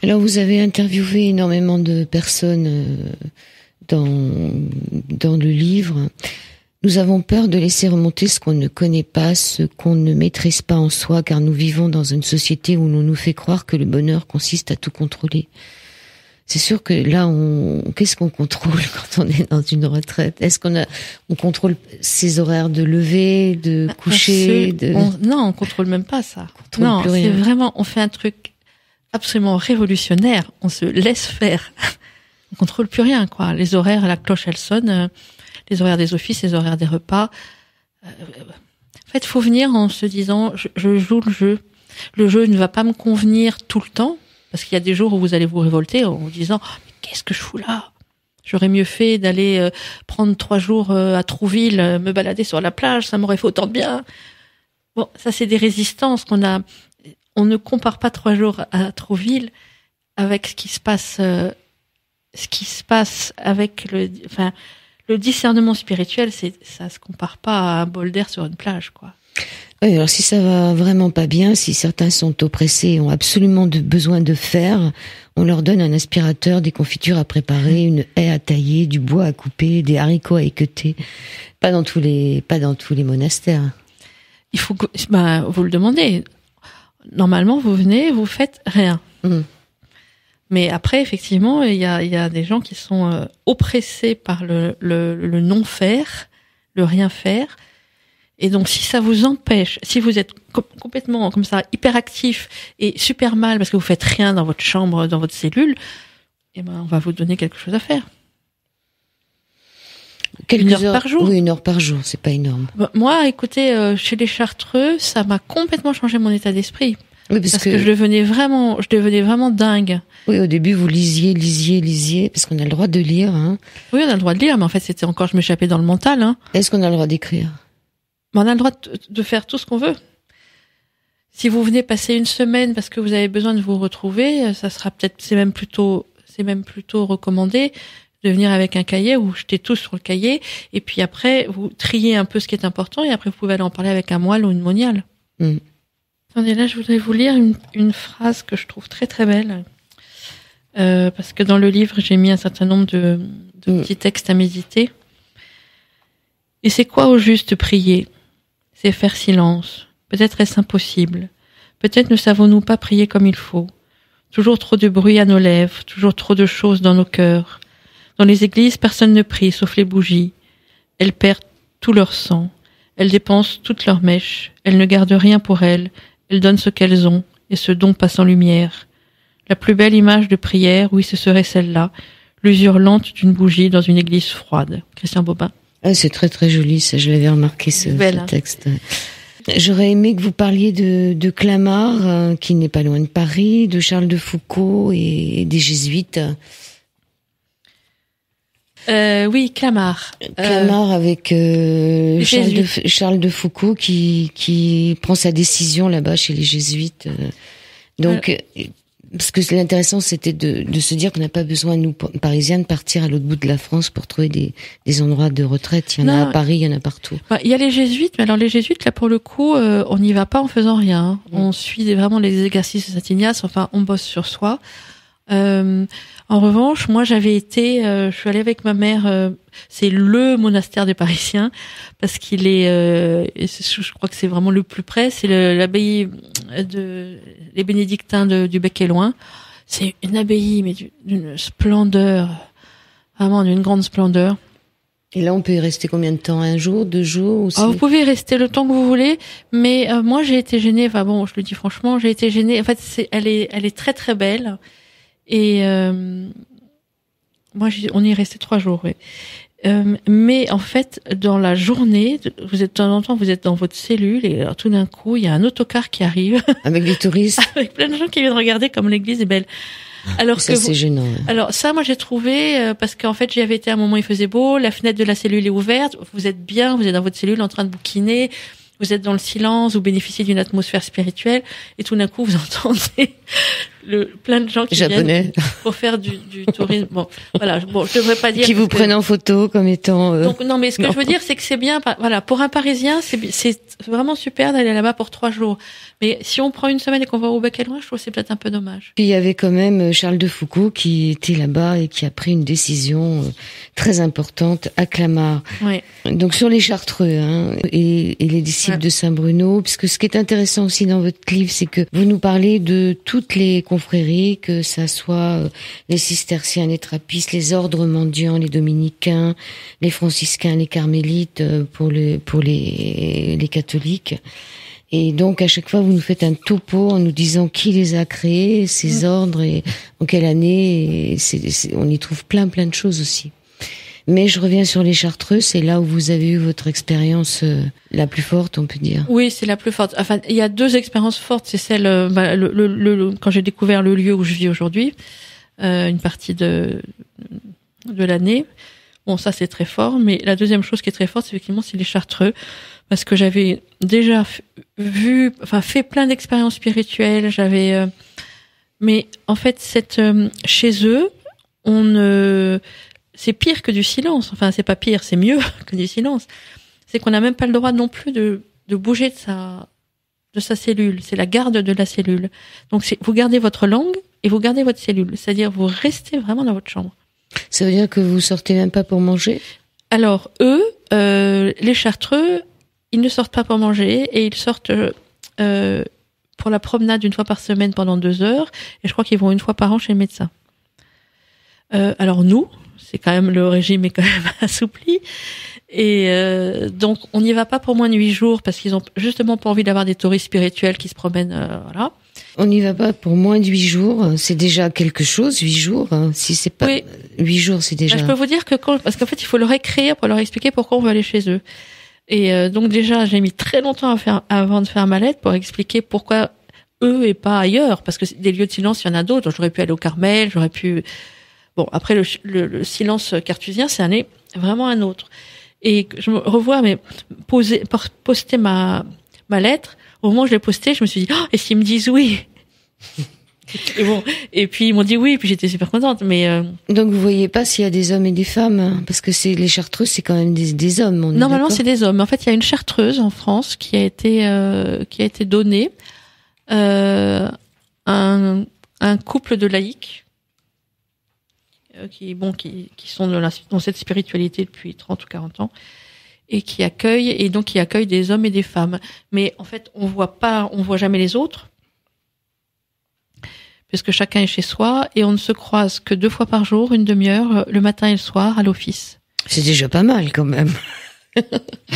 Alors, vous avez interviewé énormément de personnes dans le livre. Nous avons peur de laisser remonter ce qu'on ne connaît pas, ce qu'on ne maîtrise pas en soi, car nous vivons dans une société où l'on nous fait croire que le bonheur consiste à tout contrôler. C'est sûr que là, qu'est-ce qu'on contrôle quand on est dans une retraite? Est-ce on contrôle ses horaires de lever, de coucher? Non, on contrôle même pas ça. Non, c'est vraiment, on fait un truc absolument révolutionnaire. On se laisse faire. On contrôle plus rien, quoi. Les horaires, la cloche, elle sonne. Les horaires des offices, les horaires des repas. En fait, faut venir en se disant, je joue le jeu. Le jeu ne va pas me convenir tout le temps. Parce qu'il y a des jours où vous allez vous révolter en vous disant « Mais qu'est-ce que je fous là ? J'aurais mieux fait d'aller prendre 3 jours à Trouville, me balader sur la plage, ça m'aurait fait autant de bien. » Bon, ça c'est des résistances qu'on a. On ne compare pas 3 jours à Trouville avec ce qui se passe avec le discernement spirituel, ça se compare pas à un bol d'air sur une plage, quoi. Oui, alors si ça va vraiment pas bien, si certains sont oppressés et ont absolument besoin de fer, on leur donne un aspirateur, des confitures à préparer, une haie à tailler, du bois à couper, des haricots à équeuter. Pas dans tous les monastères. Il faut que, vous le demandez. Normalement, vous venez, vous faites rien. Mais après, effectivement, il y a des gens qui sont oppressés par le non-faire, le rien faire. Et donc, si ça vous empêche, si vous êtes complètement comme ça, hyperactif et super mal parce que vous faites rien dans votre chambre, dans votre cellule, on va vous donner quelque chose à faire. Une heure par jour. Oui, 1 heure par jour, c'est pas énorme. Moi, écoutez, chez les Chartreux, ça m'a complètement changé mon état d'esprit. Oui, parce que je devenais vraiment dingue. Oui, au début, vous lisiez, parce qu'on a le droit de lire, hein. Oui, on a le droit de lire, mais en fait, c'était encore, je m'échappais dans le mental, hein. Est-ce qu'on a le droit d'écrire? On a le droit de faire tout ce qu'on veut. Si vous venez passer 1 semaine parce que vous avez besoin de vous retrouver, ça sera peut-être, c'est même plutôt recommandé de venir avec un cahier où jetez tout sur le cahier, et puis après, vous triez un peu ce qui est important, et après, vous pouvez aller en parler avec un moine ou une moniale. Attendez, là, je voudrais vous lire une phrase que je trouve très très belle. Parce que dans le livre, j'ai mis un certain nombre de petits textes à méditer. Et c'est quoi au juste prier? C'est faire silence. Peut-être est-ce impossible. Peut-être ne savons-nous pas prier comme il faut. Toujours trop de bruit à nos lèvres, toujours trop de choses dans nos cœurs. Dans les églises, personne ne prie, sauf les bougies. Elles perdent tout leur sang. Elles dépensent toutes leurs mèches. Elles ne gardent rien pour elles. Elles donnent ce qu'elles ont, et ce don passe en lumière. La plus belle image de prière, oui, ce serait celle-là, l'usure lente d'une bougie dans une église froide. Christian Bobin. Ah, c'est très très joli, ça, je l'avais remarqué, ce texte. J'aurais aimé que vous parliez de Clamart, qui n'est pas loin de Paris, de Charles de Foucault et des jésuites. Oui, Clamart. Clamart avec Charles de Foucault qui prend sa décision là-bas chez les jésuites. Parce que l'intéressant, c'était de se dire qu'on n'a pas besoin, nous, Parisiens, de partir à l'autre bout de la France pour trouver des endroits de retraite. Il y en a à Paris, il y en a partout. Il y a les jésuites, mais alors les jésuites, là, pour le coup, on n'y va pas en faisant rien. On suit vraiment les exercices de Saint-Ignace, enfin, on bosse sur soi. En revanche, moi, j'avais été, je suis allée avec ma mère, c'est le monastère des Parisiens, parce qu'il est, je crois que c'est vraiment le plus près, c'est l'abbaye les bénédictins du Bec-et-Loing. C'est une abbaye, mais d'une splendeur, vraiment d'une grande splendeur. Et là, on peut y rester combien de temps? 1 jour, 2 jours? Vous pouvez y rester le temps que vous voulez, mais moi, j'ai été gênée, enfin bon, je le dis franchement, j'ai été gênée. En fait, elle est très très belle. Et moi, on y est resté 3 jours, oui. Mais en fait, dans la journée, de temps en temps, vous êtes dans votre cellule et alors, tout d'un coup, il y a un autocar qui arrive avec des touristes, avec plein de gens qui viennent regarder comme l'église est belle. Alors ça, c'est gênant. Ouais. Alors ça, moi, j'ai trouvé parce qu'en fait, j'y avais été à un moment, il faisait beau, la fenêtre de la cellule est ouverte, vous êtes bien, vous êtes dans votre cellule en train de bouquiner. Vous êtes dans le silence, vous bénéficiez d'une atmosphère spirituelle, et tout d'un coup, vous entendez plein de gens qui viennent pour faire du tourisme. Bon, voilà. Bon, je devrais pas dire. Qui vous prennent en photo comme étant. Donc non, mais ce que je veux dire, c'est que c'est bien. Voilà, pour un Parisien, c'est vraiment super d'aller là-bas pour 3 jours. Mais si on prend 1 semaine et qu'on va au Bec-et-Loing, je trouve que c'est peut-être un peu dommage. Puis il y avait quand même Charles de Foucault qui était là-bas et qui a pris une décision très importante à Clamart. Oui. Donc sur les Chartreux, hein, et les disciples de Saint-Bruno, puisque ce qui est intéressant aussi dans votre livre, c'est que vous nous parlez de toutes les confréries, que ça soit les cisterciens, les trappistes, les ordres mendiants, les dominicains, les franciscains, les carmélites pour les catholiques. Et donc, à chaque fois, vous nous faites un topo en nous disant qui les a créés, ces ordres, et en quelle année. Et on y trouve plein de choses aussi. Mais je reviens sur les Chartreux, c'est là où vous avez eu votre expérience la plus forte, on peut dire. Oui, c'est la plus forte. Enfin, il y a 2 expériences fortes. C'est celle, quand j'ai découvert le lieu où je vis aujourd'hui, une partie de l'année. Bon, ça c'est très fort. Mais la deuxième chose qui est très forte, effectivement, c'est les Chartreux, parce que j'avais déjà fait plein d'expériences spirituelles. Mais en fait, chez eux, c'est pire que du silence. Enfin, c'est pas pire, c'est mieux que du silence. C'est qu'on n'a même pas le droit non plus de bouger de sa cellule. C'est la garde de la cellule. Donc, vous gardez votre langue et vous gardez votre cellule. C'est-à-dire, vous restez vraiment dans votre chambre. Ça veut dire que vous sortez même pas pour manger? Alors, eux, les Chartreux, ils ne sortent pas pour manger et ils sortent pour la promenade 1 fois par semaine pendant 2 heures. Et je crois qu'ils vont 1 fois par an chez le médecin. Alors nous, c'est quand même, le régime est quand même assoupli. Et donc, on n'y va pas pour moins de 8 jours parce qu'ils ont justement pas envie d'avoir des touristes spirituels qui se promènent, voilà. On n'y va pas pour moins de 8 jours. C'est déjà quelque chose, 8 jours. Si c'est pas, oui. 8 jours, c'est déjà. Je peux vous dire que parce qu'en fait, il faut leur écrire pour leur expliquer pourquoi on veut aller chez eux. Et donc déjà, j'ai mis très longtemps avant de faire ma lettre pour expliquer pourquoi eux et pas ailleurs. Parce que des lieux de silence, il y en a d'autres. J'aurais pu aller au Carmel, j'aurais pu. Bon, après le silence cartésien, c'est vraiment un autre. Et je me revois, mais poster ma lettre. Au moment où je l'ai postée, je me suis dit, oh, est-ce qu'ils me disent oui? Et bon, et puis ils m'ont dit oui, puis j'étais super contente. Mais donc vous voyez pas s'il y a des hommes et des femmes, hein, parce que les Chartreux, c'est quand même des hommes. Normalement, c'est des hommes. En fait, il y a une Chartreuse en France qui a été donnée un couple de laïcs qui sont dans cette spiritualité depuis 30 ou 40 ans. Et qui accueille des hommes et des femmes. Mais en fait, on voit jamais les autres, puisque chacun est chez soi, et on ne se croise que 2 fois par jour, 1 demi-heure, le matin et le soir, à l'office. C'est déjà pas mal, quand même.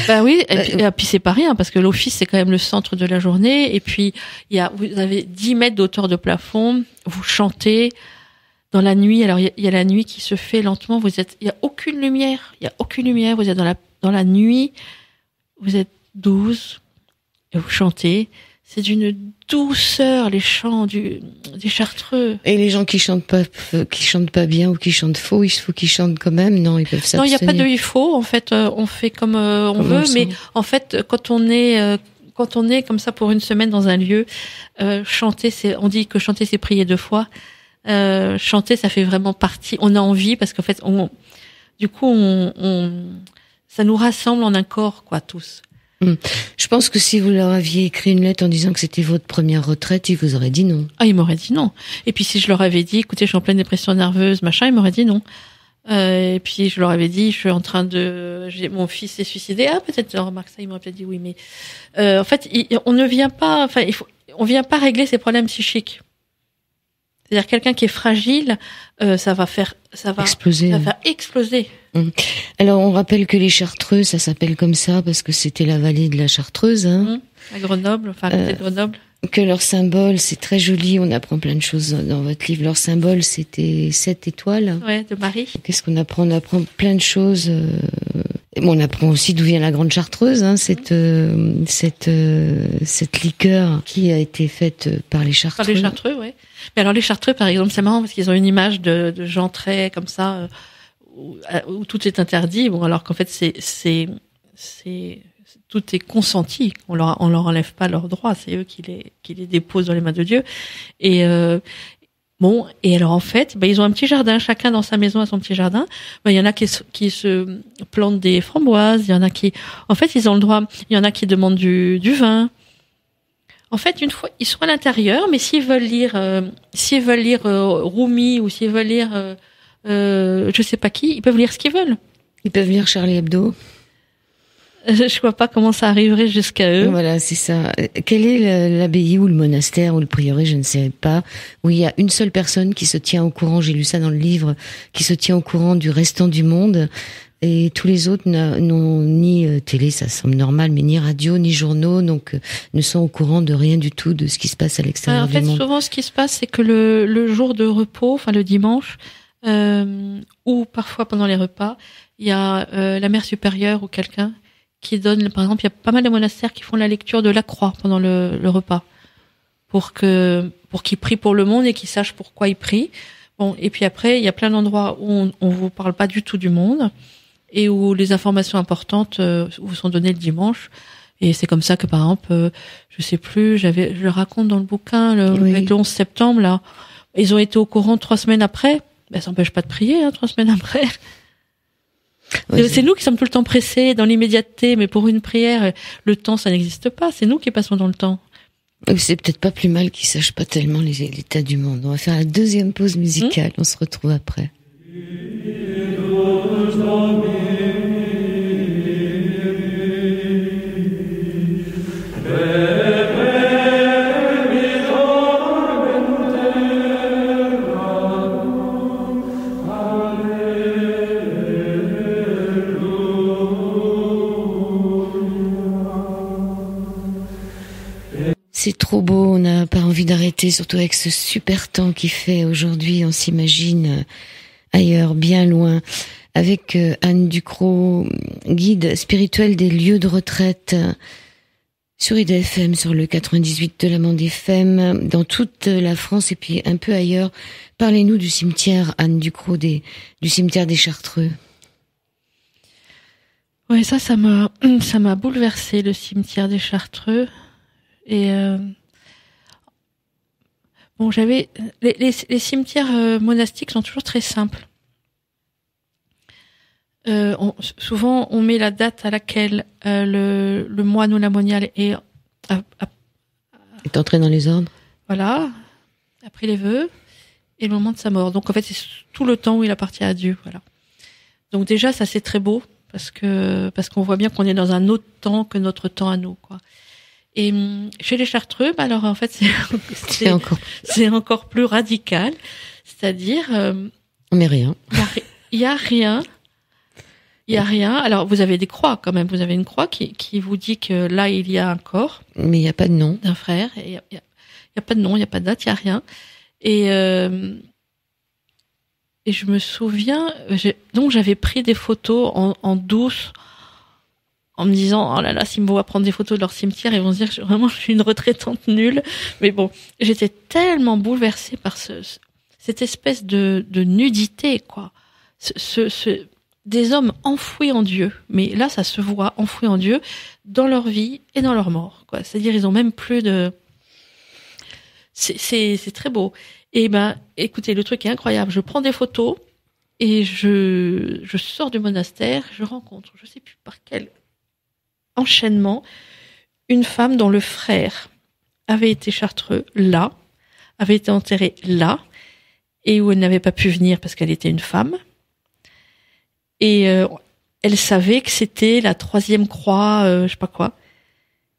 Bah oui, et puis c'est pas rien, parce que l'office, c'est quand même le centre de la journée, et puis vous avez 10 mètres d'auteur de plafond, vous chantez dans la nuit. Alors, il y a la nuit qui se fait lentement, il y a aucune lumière, vous êtes dans la nuit, vous êtes 12 et vous chantez. C'est d'une douceur, les chants des Chartreux. Et les gens qui chantent pas bien ou qui chantent faux, il faut qu'ils chantent quand même. Non, ils peuvent s'abstenir. Non, il n'y a pas de il faut. En fait, on fait comme on veut. Mais en fait, quand on est comme ça pour 1 semaine dans un lieu, chanter, on dit que chanter, c'est prier 2 fois. Chanter, ça fait vraiment partie. On a envie parce qu'en fait, ça nous rassemble en un corps, quoi, tous. Je pense que si vous leur aviez écrit une lettre en disant que c'était votre première retraite, ils vous auraient dit non. Ah, ils m'auraient dit non. Et puis si je leur avais dit, écoutez, je suis en pleine dépression nerveuse, machin, ils m'auraient dit non. Et puis je leur avais dit, je suis en train mon fils s'est suicidé. Ah, peut-être, remarque ça, ils m'auraient peut-être dit oui, mais en fait, on ne vient pas, on vient pas régler ses problèmes psychiques. C'est-à-dire quelqu'un qui est fragile, ça va faire exploser. Alors on rappelle que les Chartreux, ça s'appelle comme ça parce que c'était la vallée de la Chartreuse, hein. À Grenoble, à côté de Grenoble. Que leur symbole, c'est très joli, on apprend plein de choses dans votre livre. Leur symbole, c'était 7 étoiles. Ouais, de Marie. Qu'est-ce qu'on apprend? On apprend plein de choses. On apprend aussi d'où vient la Grande Chartreuse, hein, cette liqueur qui a été faite par les Chartreux. Par les Chartreux, ouais. Mais alors les Chartreux, par exemple, c'est marrant parce qu'ils ont une image de gens très comme ça où tout est interdit. Bon, alors qu'en fait c'est tout est consenti. On leur enlève pas leurs droits. C'est eux qui les déposent dans les mains de Dieu. Et et alors en fait, ils ont un petit jardin, chacun dans sa maison a son petit jardin. Il y en a qui se plantent des framboises, il y en a qui, en fait, ils ont le droit. Il y en a qui demandent du vin. En fait, une fois, ils sont à l'intérieur, mais s'ils veulent lire Rumi ou s'ils veulent lire, je sais pas qui, ils peuvent lire ce qu'ils veulent. Ils peuvent lire Charlie Hebdo. Je vois pas comment ça arriverait jusqu'à eux. Voilà, c'est ça. Quelle est l'abbaye ou le monastère ou le prieuré, je ne sais pas, où il y a une seule personne qui se tient au courant, j'ai lu ça dans le livre, qui se tient au courant du restant du monde, et tous les autres n'ont ni télé, ça semble normal, mais ni radio, ni journaux, donc ne sont au courant de rien du tout de ce qui se passe à l'extérieur du monde. En fait, souvent, ce qui se passe, c'est que le jour de repos, enfin le dimanche, ou parfois pendant les repas, il y a la mère supérieure ou quelqu'un qui donne, par exemple, il y a pas mal de monastères qui font la lecture de la croix pendant le repas, pour qu'ils prient pour le monde et qu'ils sachent pourquoi ils prient. Bon, et puis après, il y a plein d'endroits où on vous parle pas du tout du monde et où les informations importantes vous sont données le dimanche. Et c'est comme ça que, par exemple, je sais plus, je le raconte dans le bouquin, avec le 11 septembre, là, ils ont été au courant 3 semaines après. Ben, ça n'empêche pas de prier, 3 semaines après. Ouais, c'est nous qui sommes tout le temps pressés, dans l'immédiateté, mais pour une prière, le temps, ça n'existe pas. C'est nous qui passons dans le temps. C'est peut-être pas plus mal qu'ils sachent pas tellement l'état du monde. On va faire la deuxième pause musicale. On se retrouve après. C'est trop beau, on n'a pas envie d'arrêter, surtout avec ce super temps qu'il fait aujourd'hui. On s'imagine ailleurs, bien loin, avec Anne Ducrot, guide spirituel des lieux de retraite sur IDFM, sur le 98 de la Bande FM, dans toute la France et puis un peu ailleurs. Parlez-nous du cimetière, Anne Ducrot, du cimetière des Chartreux. Ouais, ça m'a bouleversé, le cimetière des Chartreux. Et bon, j'avais les cimetières monastiques sont toujours très simples. Souvent, on met la date à laquelle le moine ou la moniale est entré dans les ordres. Voilà, après les vœux et le moment de sa mort. Donc en fait, c'est tout le temps où il appartient à Dieu. Voilà. Donc déjà, ça c'est très beau parce qu'on voit bien qu'on est dans un autre temps que notre temps à nous, quoi. Et chez les Chartreux, bah alors en fait c'est encore plus radical, c'est-à-dire on met rien. Il y a rien. Alors vous avez des croix quand même, vous avez une croix qui vous dit que là il y a un corps. Mais il y a pas de nom d'un frère, et il y a pas de nom, il y a pas de date, il y a rien. Et je me souviens, donc j'avais pris des photos en douce, en me disant, oh là là, s'ils me voient prendre des photos de leur cimetière, ils vont se dire que je suis une retraitante nulle. Mais bon, j'étais tellement bouleversée par cette espèce de nudité, quoi. Des hommes enfouis en Dieu. Mais là, ça se voit, enfouis en Dieu, dans leur vie et dans leur mort, quoi. C'est-à-dire, ils ont même plus de... C'est très beau. Et ben, écoutez, le truc est incroyable. Je prends des photos et je sors du monastère, je rencontre, je sais plus par quel enchaînement, une femme dont le frère avait été chartreux là, avait été enterré là, et où elle n'avait pas pu venir parce qu'elle était une femme. Et elle savait que c'était la 3e croix, je sais pas quoi.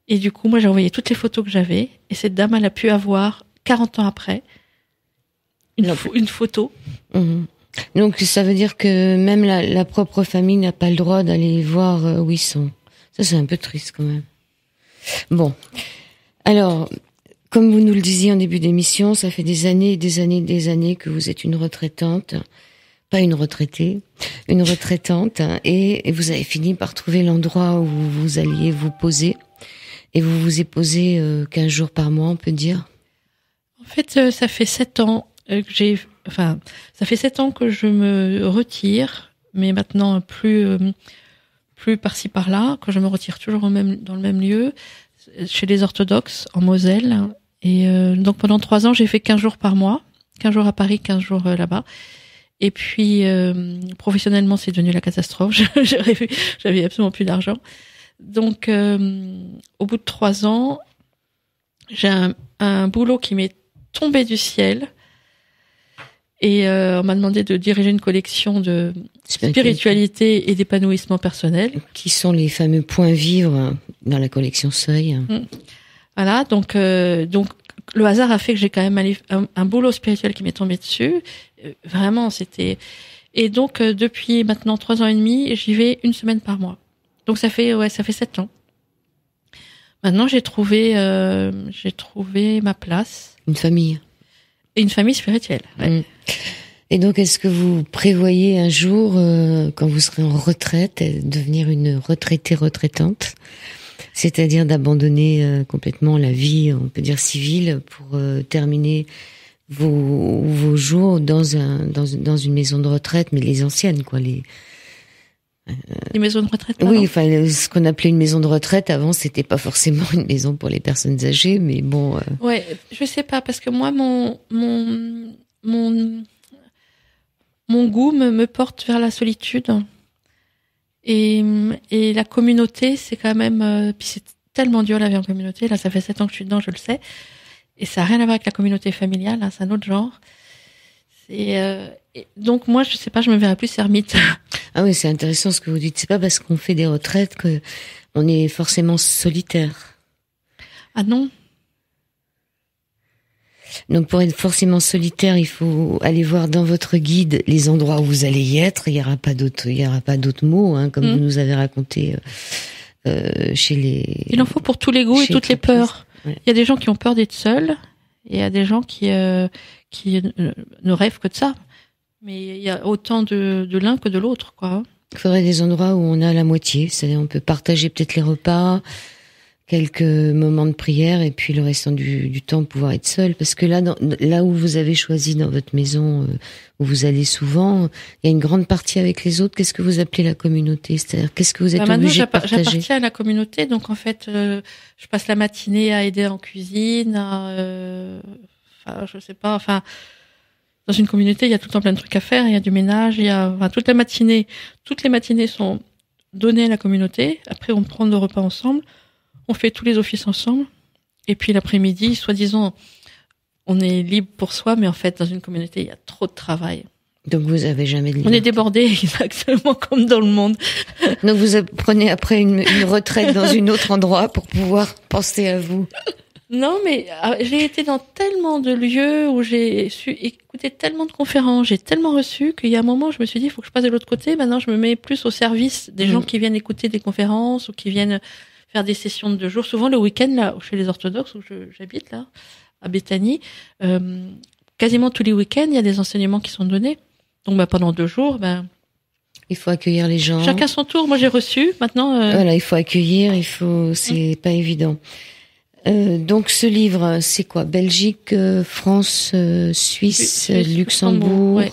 Et du coup, moi, j'ai envoyé toutes les photos que j'avais, et cette dame, elle a pu avoir 40 ans après une photo. Mmh. Donc ça veut dire que même la propre famille n'a pas le droit d'aller voir où ils sont. Ça, c'est un peu triste quand même. Bon, alors, comme vous nous le disiez en début d'émission, ça fait des années et des années et des années que vous êtes une retraitante, pas une retraitée, une retraitante, et vous avez fini par trouver l'endroit où vous alliez vous poser, et vous vous y posez 15 jours par mois, on peut dire. En fait, ça fait 7 ans ça fait 7 ans que je me retire, mais maintenant plus par-ci par-là, que je me retire toujours dans le même lieu, chez les orthodoxes en Moselle. Et donc pendant 3 ans, j'ai fait 15 jours par mois, 15 jours à Paris, 15 jours là-bas. Et puis professionnellement, c'est devenu la catastrophe. J'avais absolument plus d'argent. Donc au bout de 3 ans, j'ai un boulot qui m'est tombé du ciel. Et on m'a demandé de diriger une collection de spiritualité et d'épanouissement personnel. Qui sont les fameux points vivres dans la collection Seuil. Voilà, donc le hasard a fait que j'ai quand même un boulot spirituel qui m'est tombé dessus. Vraiment, c'était... Et donc, depuis maintenant 3 ans et demi, j'y vais 1 semaine par mois. Donc ça fait 7 ans. Maintenant, j'ai trouvé ma place. Une famille. Et une famille spirituelle. Ouais. Et donc, est-ce que vous prévoyez un jour, quand vous serez en retraite, devenir une retraitée retraitante, c'est-à-dire d'abandonner complètement la vie, on peut dire civile, pour terminer vos jours dans une maison de retraite, mais les anciennes, quoi, les maisons de retraite? Oui, enfin, ce qu'on appelait une maison de retraite avant, c'était pas forcément une maison pour les personnes âgées, mais bon. Ouais, je sais pas, parce que moi, mon goût me porte vers la solitude. Et la communauté, c'est quand même, puis c'est tellement dur la vie en communauté. Là, ça fait 7 ans que je suis dedans, je le sais. Et ça n'a rien à voir avec la communauté familiale, hein, c'est un autre genre. Donc moi, je sais pas, je me verrais plus ermite. Ah oui, c'est intéressant ce que vous dites. C'est pas parce qu'on fait des retraites que on est forcément solitaire. Ah non. Donc pour être forcément solitaire, il faut aller voir dans votre guide les endroits où vous allez y être. Il y aura pas d'autres mots, hein, comme vous nous avez raconté chez les. Il en faut pour tous les goûts et toutes les peurs. Ouais. Il y a des gens qui ont peur d'être seuls, et il y a des gens qui ne rêvent que de ça. Mais il y a autant de l'un que de l'autre, quoi. Il faudrait des endroits où on a la moitié, c'est-à-dire on peut partager peut-être les repas, quelques moments de prière, et puis le restant du temps pouvoir être seul. Parce que là où vous avez choisi dans votre maison, où vous allez souvent, il y a une grande partie avec les autres. Qu'est-ce que vous appelez la communauté? C'est-à-dire, qu'est-ce que vous êtes obligé de partager? J'appartiens à la communauté, donc en fait, je passe la matinée à aider en cuisine, je sais pas, dans une communauté, il y a tout le temps plein de trucs à faire, il y a du ménage, toutes les matinées sont données à la communauté. Après, on prend le repas ensemble, on fait tous les offices ensemble, et puis l'après-midi, soi-disant, on est libre pour soi, mais en fait, dans une communauté, il y a trop de travail. Donc vous avez jamais de liberté. On est débordés, exactement comme dans le monde. Donc vous prenez après une retraite dans un autre endroit pour pouvoir penser à vous. Non, mais j'ai été dans tellement de lieux où j'ai su écouter tellement de conférences, j'ai tellement reçu qu'il y a un moment, je me suis dit, il faut que je passe de l'autre côté. Maintenant, je me mets plus au service des gens qui viennent écouter des conférences ou qui viennent faire des sessions de 2 jours. Souvent, le week-end, là, chez les orthodoxes, où j'habite, là, à Béthanie, quasiment tous les week-ends, il y a des enseignements qui sont donnés. Donc, pendant 2 jours, il faut accueillir les gens. Chacun son tour. Moi, j'ai reçu. Maintenant, voilà, il faut accueillir, c'est pas évident. Donc ce livre, c'est quoi? Belgique, France, Suisse, Luxembourg. Ouais.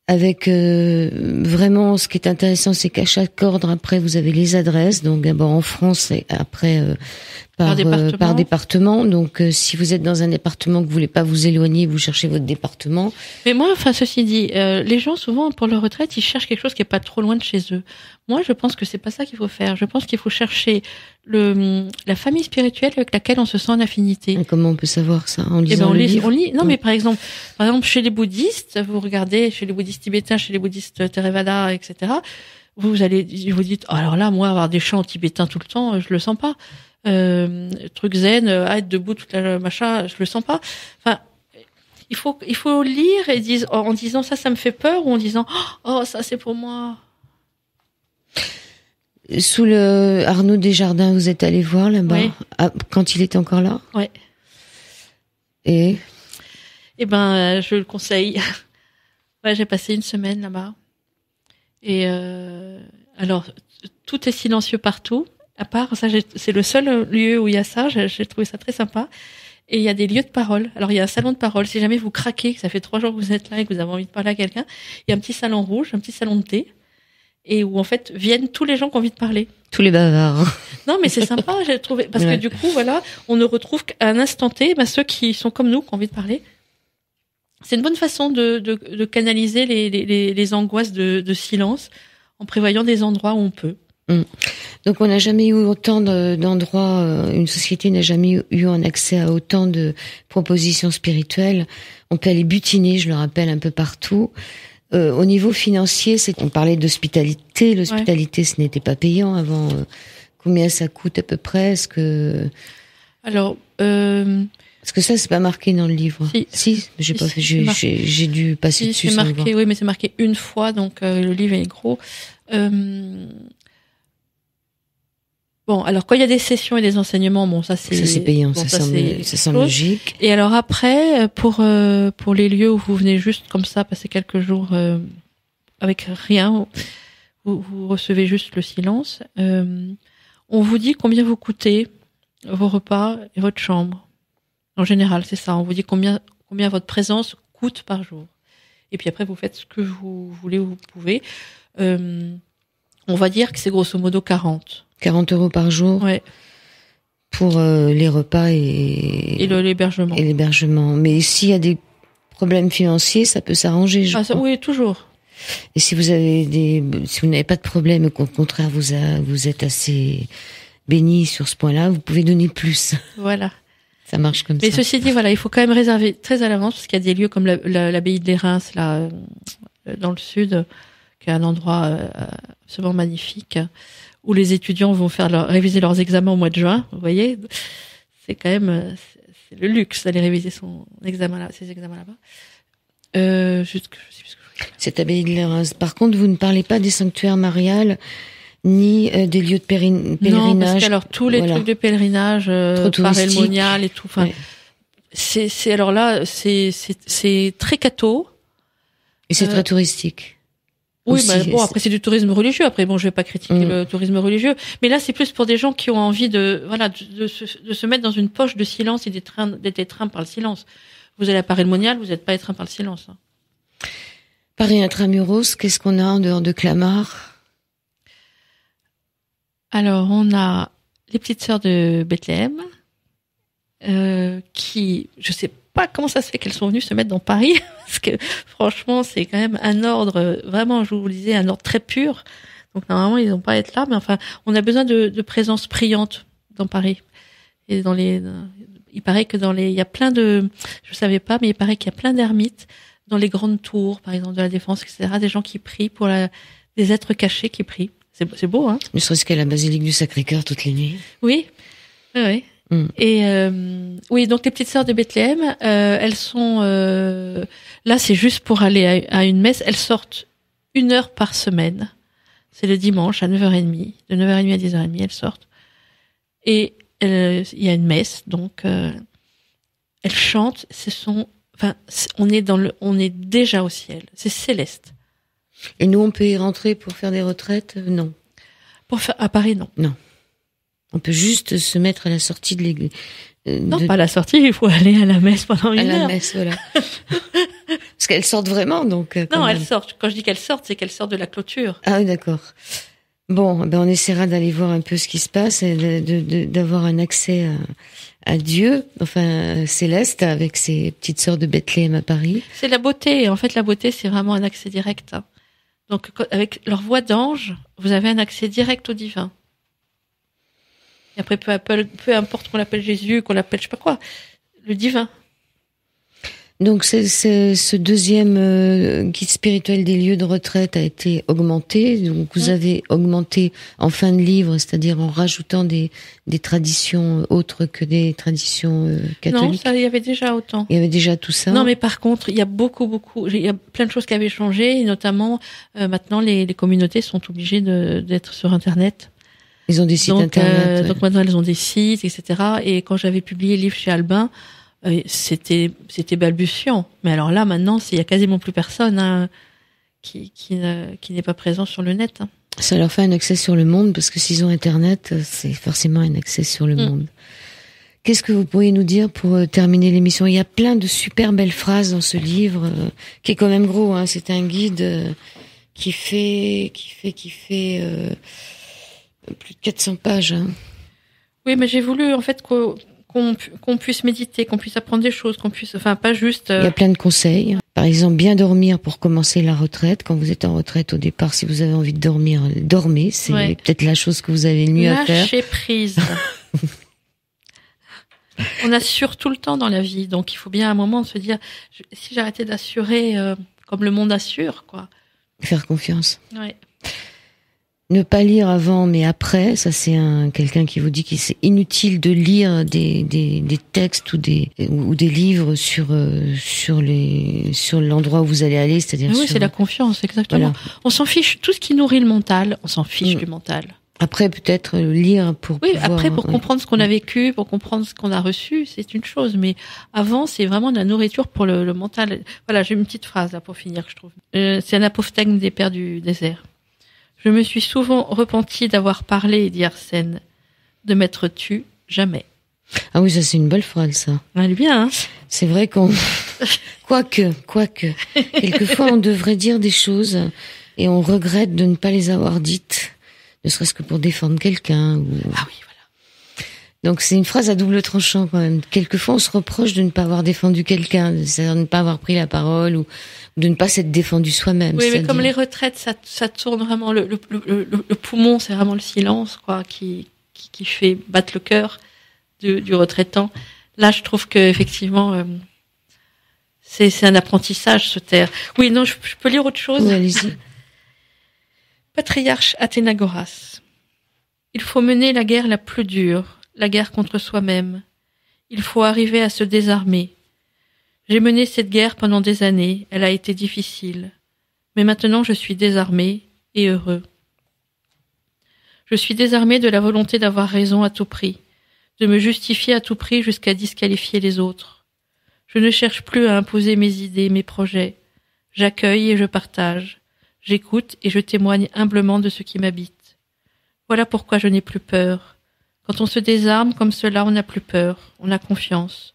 Avec vraiment, ce qui est intéressant, c'est qu'à chaque ordre, après, vous avez les adresses. Donc d'abord en France et après par département. Donc si vous êtes dans un département que vous voulez pas vous éloigner, vous cherchez votre département. Mais moi, ceci dit, les gens souvent pour leur retraite, ils cherchent quelque chose qui est pas trop loin de chez eux. Moi, je pense que c'est pas ça qu'il faut faire. Je pense qu'il faut chercher la famille spirituelle avec laquelle on se sent en affinité. Et comment on peut savoir ça? En lisant le livre? On lit. Non, mais par exemple, chez les bouddhistes, vous regardez chez les bouddhistes tibétains, chez les bouddhistes Theravada, etc. Vous dites, oh, alors là, moi, avoir des chants tibétains tout le temps, je le sens pas. Truc zen, être debout toute la machin, je le sens pas. Enfin, il faut lire en disant ça me fait peur, ou en disant oh ça c'est pour moi. Sous le Arnaud Desjardins, vous êtes allé voir là-bas, oui. Quand il était encore là? Ouais. Et je le conseille. Ouais, j'ai passé 1 semaine là-bas. Et alors tout est silencieux partout. À part ça, c'est le seul lieu où il y a ça. J'ai trouvé ça très sympa. Et il y a des lieux de parole. Alors il y a un salon de parole. Si jamais vous craquez, que ça fait 3 jours que vous êtes là et que vous avez envie de parler à quelqu'un, il y a un petit salon rouge, un petit salon de thé, et où en fait viennent tous les gens qui ont envie de parler. Tous les bavards. Non, mais c'est sympa, j'ai trouvé, parce que du coup, voilà, on ne retrouve qu'à un instant T, ceux qui sont comme nous, qui ont envie de parler. C'est une bonne façon de canaliser les angoisses de silence, en prévoyant des endroits où on peut. Donc on n'a jamais eu autant d'endroits, une société n'a jamais eu un accès à autant de propositions spirituelles. On peut aller butiner, je le rappelle, un peu partout. Au niveau financier, on parlait d'hospitalité. L'hospitalité, ce n'était pas payant avant. Combien ça coûte à peu près? Est-ce que ça, c'est pas marqué dans le livre? Si, j'ai pas fait. J'ai dû passer dessus. C'est marqué, oui, mais c'est marqué 1 fois, donc le livre est gros. Bon, alors quand il y a des sessions et des enseignements, bon, ça c'est payant, bon, ça semble logique. Et alors après, pour les lieux où vous venez juste comme ça passer quelques jours avec rien, vous recevez juste le silence, on vous dit combien vous coûtez vos repas et votre chambre. En général, c'est ça. On vous dit combien votre présence coûte par jour. Et puis après, vous faites ce que vous voulez ou vous pouvez. On va dire que c'est grosso modo 40 € par jour. Ouais. Pour les repas et l'hébergement. Et l'hébergement. Mais s'il y a des problèmes financiers, ça peut s'arranger, je crois. Oui, toujours. Et si vous n'avez pas de problème, qu'au contraire vous êtes assez béni sur ce point-là, vous pouvez donner plus. Voilà. Ça marche comme ça. Mais ceci dit, voilà, il faut quand même réserver très à l'avance parce qu'il y a des lieux comme l'abbaye de Lérins, là, dans le sud, qui est un endroit absolument magnifique, où les étudiants vont réviser leurs examens au mois de juin. Vous voyez, c'est quand même c'est le luxe d'aller réviser ses examens là-bas. Je sais plus ce que je voulais dire. Cette abbaye de Lérins. Par contre, vous ne parlez pas des sanctuaires mariales ni des lieux de pèlerinage. Non, parce que alors tous les trucs de pèlerinage, Paray-le-Monial et tout. Enfin, ouais. c'est alors là, c'est très catho. Et c'est très touristique. Oui, aussi, mais bon, après c'est du tourisme religieux. Après, bon, je vais pas critiquer le tourisme religieux, mais là c'est plus pour des gens qui ont envie de se mettre dans une poche de silence et d'être étreints par le silence. Vous allez à Paray-le-Monial, vous n'êtes pas étreint par le silence. Hein. Paris intramuros, qu'est-ce qu'on a en dehors de Clamart? Alors, on a les petites sœurs de Bethléem, qui, je sais pas comment ça se fait qu'elles sont venues se mettre dans Paris, parce que franchement, c'est quand même un ordre, vraiment, je vous le disais, un ordre très pur. Donc normalement, ils n'ont pas à être là, mais enfin, on a besoin de présence priante dans Paris. Et il paraît que il y a plein je savais pas, mais il paraît qu'il y a plein d'ermites dans les grandes tours, par exemple de la Défense, etc. Des gens qui prient des êtres cachés qui prient. C'est beau, hein. Ne serait-ce qu'à la basilique du Sacré-Cœur toutes les nuits. Oui, oui. Et oui, donc les petites sœurs de Bethléem, elles sont là, c'est juste pour aller à une messe. Elles sortent 1 heure par semaine. C'est le dimanche à 9h30. De 9h30 à 10h30, elles sortent. Et il y a une messe, donc elles chantent. On est déjà au ciel. C'est céleste. Et nous, on peut y rentrer pour faire des retraites? Non. À Paris, non. Non. On peut juste se mettre à la sortie de l'église. Non, pas à la sortie, il faut aller à la messe pendant 1 heure. À la messe, voilà. Parce qu'elles sortent vraiment, donc. Non, elles sortent. Quand je dis qu'elles sortent, c'est qu'elles sortent de la clôture. Ah oui, d'accord. Bon, on essaiera d'aller voir un peu ce qui se passe et d'avoir un accès à Dieu, enfin céleste, avec ces petites sœurs de Bethléem à Paris. C'est la beauté. En fait, la beauté, c'est vraiment un accès direct. Hein. Donc, avec leur voix d'ange, vous avez un accès direct au divin. Et après, peu importe qu'on l'appelle Jésus, qu'on l'appelle je sais pas quoi, le divin. Donc, ce deuxième guide spirituel des lieux de retraite a été augmenté. Donc, vous avez augmenté en fin de livre, c'est-à-dire en rajoutant des traditions autres que des traditions catholiques. Non, ça, il y avait déjà autant. Il y avait déjà tout ça. Non, mais par contre, il y a il y a plein de choses qui avaient changé, et notamment, maintenant, les communautés sont obligées d'être sur Internet. Ils ont des sites Internet. Ouais. Donc maintenant, elles ont des sites, etc. Et quand j'avais publié le livre chez Albin, c'était balbutiant. Mais alors là, maintenant, il y a quasiment plus personne qui n'est pas présent sur le net. Hein. Ça leur fait un accès sur le monde, parce que s'ils ont Internet, c'est forcément un accès sur le monde. Qu'est-ce que vous pourriez nous dire pour terminer l'émission? Il y a plein de super belles phrases dans ce livre, qui est quand même gros. Hein. C'est un guide qui fait plus de 400 pages. Hein. Oui, mais j'ai voulu en fait qu'on puisse méditer, qu'on puisse apprendre des choses, pas juste. Il y a plein de conseils. Par exemple, bien dormir pour commencer la retraite. Quand vous êtes en retraite au départ, si vous avez envie de dormir, dormez. C'est peut-être la chose que vous avez le mieux à faire. Lâcher prise. On assure tout le temps dans la vie, donc il faut bien à un moment se dire, si j'arrêtais d'assurer comme le monde assure, quoi. Faire confiance. Ouais. Ne pas lire avant, mais après, ça c'est quelqu'un qui vous dit que c'est inutile de lire des textes ou des livres sur l'endroit où vous allez aller, c'est-à-dire. Oui, c'est la confiance, exactement. Voilà. On s'en fiche, tout ce qui nourrit le mental, on s'en fiche du mental. Après, peut-être lire pour Oui, pouvoir, après, pour comprendre ce qu'on a vécu, pour comprendre ce qu'on a reçu, c'est une chose. Mais avant, c'est vraiment de la nourriture pour le mental. Voilà, j'ai une petite phrase là pour finir, je trouve. C'est un apophthegme des pères du désert. Je me suis souvent repenti d'avoir parlé et dit Arsène, de m'être tu, jamais. Ah oui, ça c'est une belle phrase, ça. Elle est bien, hein. C'est vrai qu'on, quoique, quelquefois on devrait dire des choses et on regrette de ne pas les avoir dites, ne serait-ce que pour défendre quelqu'un. Ou... Ah oui, voilà. Donc c'est une phrase à double tranchant quand même. Quelquefois on se reproche de ne pas avoir défendu quelqu'un, c'est-à-dire de ne pas avoir pris la parole ou de ne pas s'être défendu soi-même. Oui, mais comme les retraites, ça tourne vraiment le poumon, c'est vraiment le silence, quoi, qui fait battre le cœur du retraitant. Là, je trouve que effectivement, c'est un apprentissage, se taire. Oui, non, je peux lire autre chose. Oui, allez-y. Patriarche Athénagoras. Il faut mener la guerre la plus dure, la guerre contre soi-même. Il faut arriver à se désarmer. J'ai mené cette guerre pendant des années, elle a été difficile. Mais maintenant je suis désarmé et heureux. Je suis désarmé de la volonté d'avoir raison à tout prix, de me justifier à tout prix jusqu'à disqualifier les autres. Je ne cherche plus à imposer mes idées, mes projets. J'accueille et je partage. J'écoute et je témoigne humblement de ce qui m'habite. Voilà pourquoi je n'ai plus peur. Quand on se désarme comme cela, on n'a plus peur, on a confiance.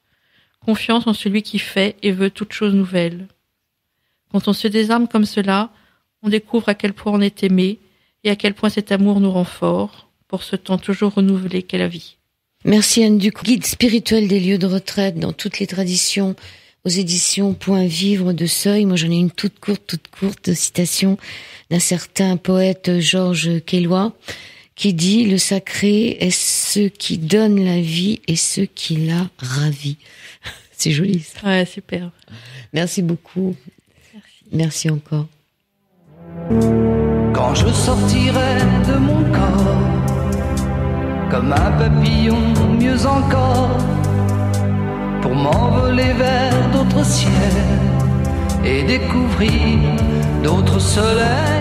Confiance en celui qui fait et veut toute chose nouvelle. Quand on se désarme comme cela, on découvre à quel point on est aimé et à quel point cet amour nous rend forts pour ce temps toujours renouvelé qu'est la vie. Merci Anne Duc, guide spirituel des lieux de retraite dans toutes les traditions, aux éditions Point Vivre de Seuil. Moi j'en ai une toute courte citation d'un certain poète Georges Quélois qui dit « Le sacré est ce qui donne la vie et ce qui la ravit ». C'est joli ça. Ouais, super. Merci beaucoup. Merci encore. Quand je sortirai de mon corps, comme un papillon, mieux encore, pour m'envoler vers d'autres ciels et découvrir d'autres soleils,